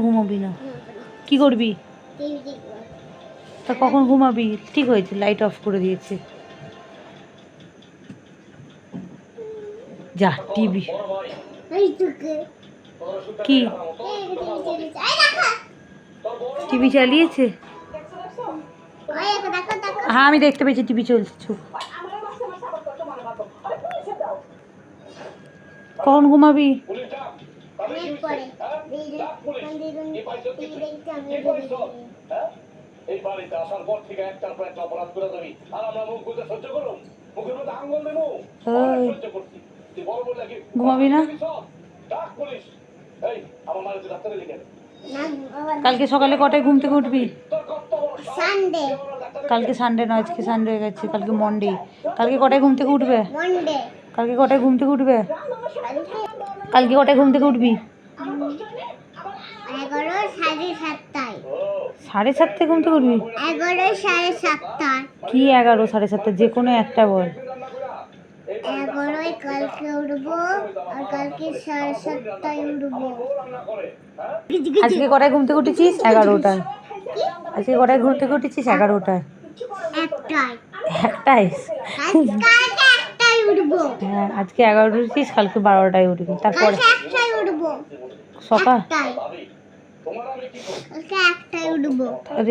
ঘুমাবি না? কি করবি? তা কখন ঘুমাবি? ঠিক হয়েছে, লাইট অফ করে দিয়েছে। যা টিভি কি টিভি চালিয়েছে? হ্যাঁ আমি দেখতে পেয়েছি টিভি চলছে। চুপ। কখন ঘুমাবি? ঘুমাবি না? কালকে সকালে কটায় ঘুম থেকে উঠবি? কালকে সানডে নয়, আজকে সানডে হয়ে গেছে, কালকে মন্ডে। কালকে কটায় ঘুম থেকে উঠবে? কালকে কটায় ঘুম থেকে উঠবে? কালকে কটায় ঘুম থেকে উঠবি? 7:30 ঘুম থেকে উঠবি? 11 কি 11 7:30? যে কোনো একটা বল। 11 কালকে উঠবো আর কালকে 7:30 উঠবো। আজকে কটায় ঘুম থেকে উঠেছিস? 11টায়। আজকে কটায় ঘুম থেকে উঠেছিস? 11টায়। একটায়? হ্যাঁ আজকে 11টায় উঠেছিস, কালকে 12টায় উঠবি, তারপরে সকাল।